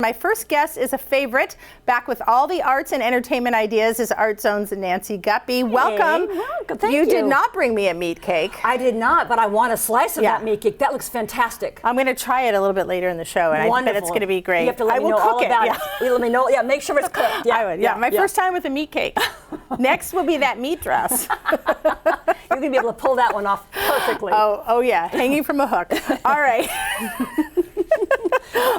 My first guest is a favorite. Back with all the arts and entertainment ideas is Art Zone's Nancy Guppy. Welcome. Welcome. Thank you. You did not bring me a meat cake. I did not, but I want a slice of that meat cake. That looks fantastic. I'm going to try it a little bit later in the show, and I bet it's going to be great. You have to let me know all about it. You let me know. Yeah, make sure it's cooked. I would. My first time with a meat cake. Next will be that meat dress. You're going to be able to pull that one off perfectly. Oh yeah, hanging from a hook. All right.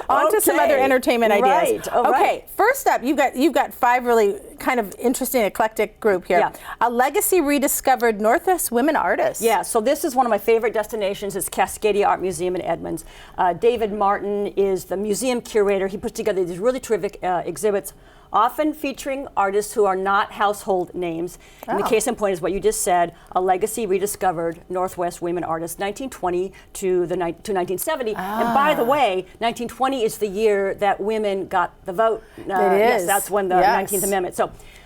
On to some other entertainment ideas. Okay, first up, you've got five really kind of interesting, eclectic group here. Yeah. A legacy rediscovered Northwest women artists. Yeah, so this is one of my favorite destinations. It's Cascadia Art Museum in Edmonds. David Martin is the museum curator. He puts together these really terrific exhibits, often featuring artists who are not household names. And the case in point is what you just said, a legacy rediscovered Northwest women artists, 1920 to 1970. And by the way, 1920 is the year that women got the vote. It is. Yes, that's when the 19th Amendment.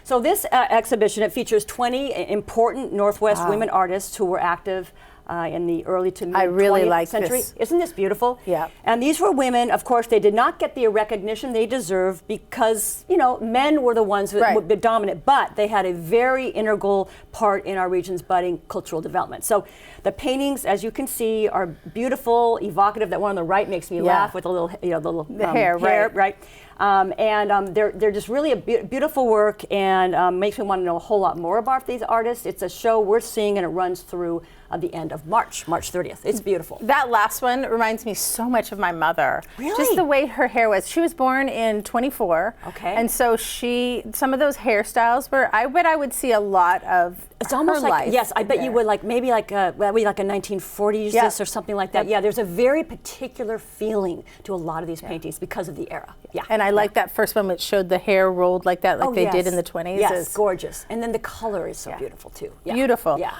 So this exhibition, it features 20 important Northwest women artists who were active in the early to mid 20th century. Isn't this beautiful? Yeah. And these were women, of course, they did not get the recognition they deserved because, you know, men were the ones who were dominant, but they had a very integral part in our region's budding cultural development. So the paintings, as you can see, are beautiful, evocative. That one on the right makes me laugh with the little, the hair, right? They're just really a beautiful work, and makes me want to know a whole lot more about these artists. It's a show worth seeing, and it runs through the end of March 30th. It's beautiful. That last one reminds me so much of my mother. Really? Just the way her hair was. She was born in 24. Okay. And so some of those hairstyles were, I bet I would see a lot of It's almost her like, life yes, I bet you would, like maybe like a 1940s this or something like that. Yeah, there's a very particular feeling to a lot of these paintings because of the era. Yeah. And I like that first one which showed the hair rolled like that, like they did in the 20s. Yes, gorgeous. And then the color is so beautiful too. Yeah. Beautiful. Yeah.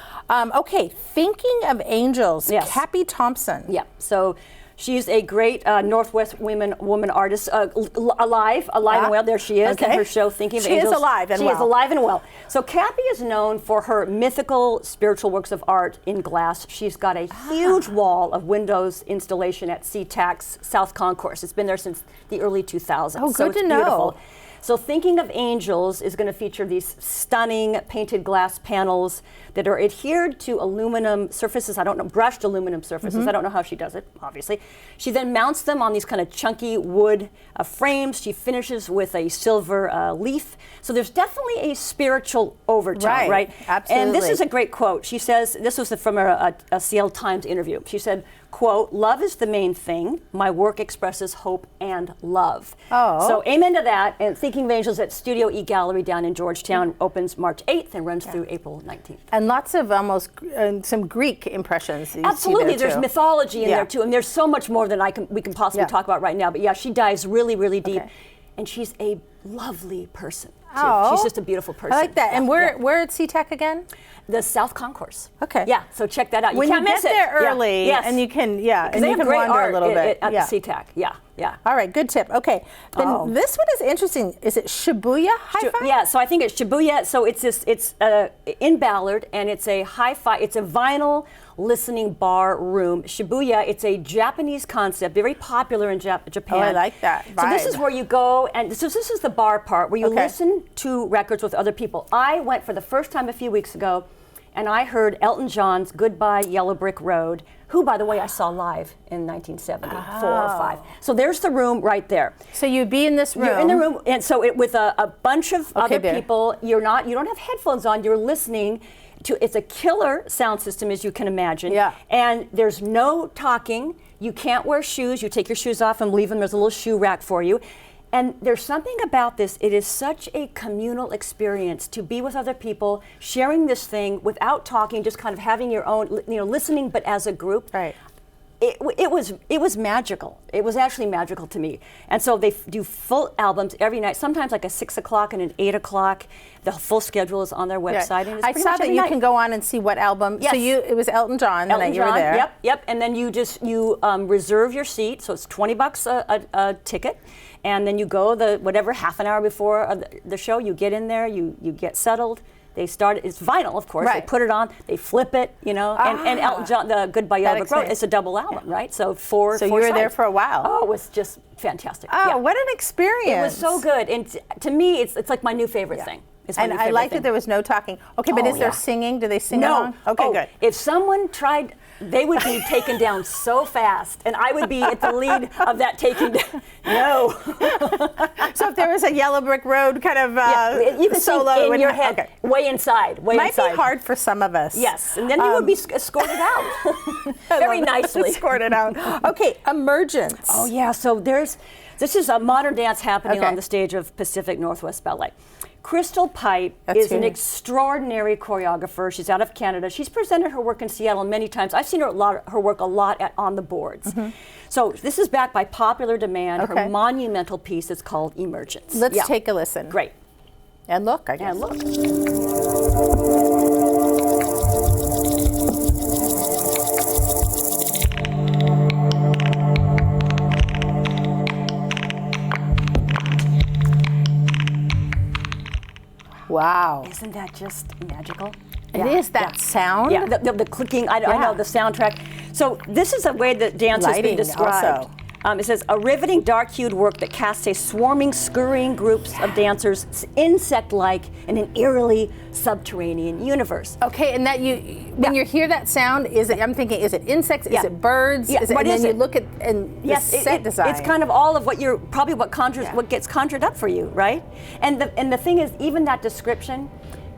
Okay, Thinking of Angels, Guppy Thompson. Yeah, so she's a great Northwest woman artist, alive and well. There she is in her show, Thinking of Angels. She is alive and well. She is alive and well. So Guppy is known for her mythical spiritual works of art in glass. She's got a huge wall of windows installation at SeaTac's South Concourse. It's been there since the early 2000s. Oh, good to know. Beautiful. So Thinking of Angels is going to feature these stunning painted glass panels that are adhered to aluminum surfaces. I don't know, brushed aluminum surfaces. I don't know how she does it, obviously. She then mounts them on these kind of chunky wood frames. She finishes with a silver leaf. So there's definitely a spiritual overtone, right? Absolutely. And this is a great quote. She says, this was from a Seattle Times interview. She said, quote, "Love is the main thing. My work expresses hope and love." So amen to that. And Thinking of Angels at Studio E Gallery down in Georgetown opens March 8th and runs through April 19th. And lots of almost some Greek impressions. Absolutely, there's mythology in there too, and there's so much more than we can possibly talk about right now. But yeah, she dives really, really deep, and she's a lovely person too. She's just a beautiful person. I like that. And where at SeaTac again? The South Concourse. Okay. Yeah, so check that out. When you can't miss get it. there early, and you can, and you can wander a little bit at the SeaTac. Yeah. All right, good tip. Okay, then this one is interesting. Is it Shibuya HiFi? Yeah, so I think it's Shibuya. So it's in Ballard, and it's a HiFi. It's a vinyl listening bar room. Shibuya. It's a Japanese concept, very popular in Japan. Oh, I like that vibe. So this is where you go, and so this is the bar part where you listen to records with other people. I went for the first time a few weeks ago, and I heard Elton John's "Goodbye Yellow Brick Road," who, by the way, I saw live in 1974 or 5. So there's the room right there. So you'd be in this room. You're in the room, and so with a bunch of other people. You don't have headphones on. You're listening to. It's a killer sound system, as you can imagine. Yeah. And there's no talking. You can't wear shoes. You take your shoes off and leave them. There's a little shoe rack for you. And there's something about this. It is such a communal experience to be with other people, sharing this thing without talking, just kind of having your own, listening, but as a group. Right. It was magical. It was actually magical to me. And so they do full albums every night, sometimes like a 6 o'clock and an 8 o'clock. The full schedule is on their website. And it's I saw that you can go on and see what album. Yes. So it was Elton John the night you were there. Yep. And then you reserve your seat. So it's $20 a ticket. And then you go whatever half an hour before the show, you get in there, you get settled. They started, it's vinyl, of course. They put it on, they flip it, you know, and Elton John, the Goodbye Yellow Brick Road, it's a double album, right? So four you were sides. there for a while. Oh, it was just fantastic. Oh, what an experience. It was so good. And to me, it's like my new favorite thing. And I like that there was no talking. Okay, but is there singing? Do they sing along? Okay, good. If someone tried, they would be taken down so fast, and I would be at the lead of that taking down. No. So if there was a Yellow Brick Road kind of you can solo in your head, way inside, way Might inside. be hard for some of us. Yes, and then you would be escorted out very nicely. Escorted out. Okay, Emergence. Oh yeah, so this is a modern dance happening on the stage of Pacific Northwest Ballet. Crystal Pipe is an extraordinary choreographer. She's out of Canada. She's presented her work in Seattle many times. I've seen her work a lot on the boards. So this is backed by popular demand. Her monumental piece is called Emergence. Let's take a listen. Great. And look, I guess. And look. Wow. Isn't that just magical? It is that sound? Yeah, the clicking, I know, the soundtrack. So this is a way that dance has been described. It says, a riveting dark-hued work that casts a swarming, scurrying groups of dancers, insect-like, in an eerily subterranean universe. Okay, and that when you hear that sound, I'm thinking, is it insects? Is it birds? Yeah. And then you look at the set design. It's kind of all of what what gets conjured up for you, right? And the thing is, even that description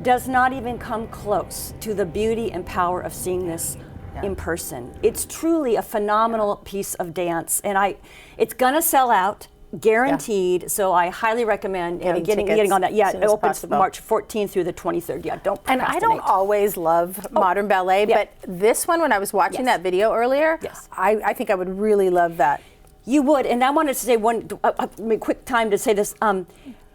does not even come close to the beauty and power of seeing this in person. It's truly a phenomenal piece of dance, and it's gonna sell out, guaranteed. So I highly recommend getting on that. Yeah, it opens March 14th through the 23rd. Yeah, don't procrastinate. And I don't always love modern ballet, but this one, when I was watching that video earlier, I think I would really love that. You would, and I wanted to say one quick time to say this.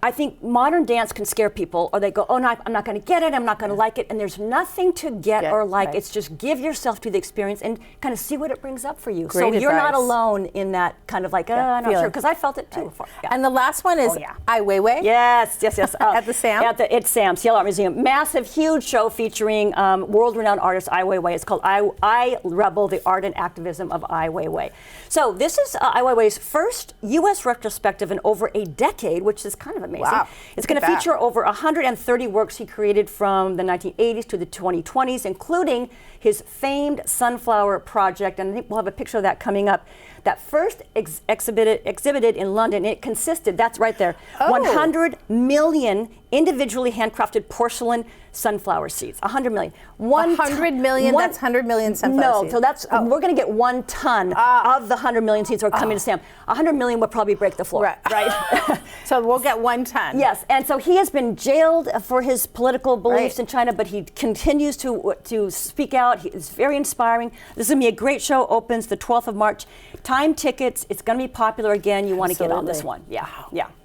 I think modern dance can scare people, or they go, oh, no, I'm not going to get it, I'm not going to like it, and there's nothing to get or like. It's just give yourself to the experience and kind of see what it brings up for you. Great so you're not alone in that kind of like, I'm not sure, because I felt it too before. And the last one is Ai Weiwei. Yes. At the SAM? It's SAM, Seattle Art Museum. Massive, huge show featuring world-renowned artist Ai Weiwei. It's called I Rebel, the Art and Activism of Ai Weiwei. So this is Ai Weiwei's first U.S. retrospective in over a decade, which is kind of amazing. Wow. It's going to feature over 130 works he created from the 1980s to the 2020s, including his famed Sunflower Project, and I think we'll have a picture of that coming up. That first exhibited in London, it consisted, that's right there, 100 million individually handcrafted porcelain sunflower seeds. 100 million. 100 million? That's 100 million sunflower seeds. No, so that's, we're going to get 1 ton of the 100 million seeds that are coming to SAM. 100 million would probably break the floor, right? So we'll get 1 ton. Yes, and so he has been jailed for his political beliefs in China, but he continues to speak out. It's very inspiring. This is going to be a great show. Opens the 12th of March. Time tickets. It's going to be popular again. You want to get on this one. Yeah.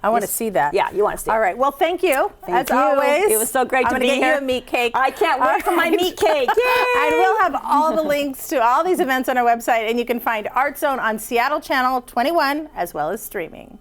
I want to see that. Yeah, you want to see it. All right. Well, thank you. As always. It was so great to be here. I'm going to get you a meat cake. I can't wait for my meat cake. Yay! And we'll have all the links to all these events on our website, and you can find Art Zone on Seattle Channel 21 as well as streaming.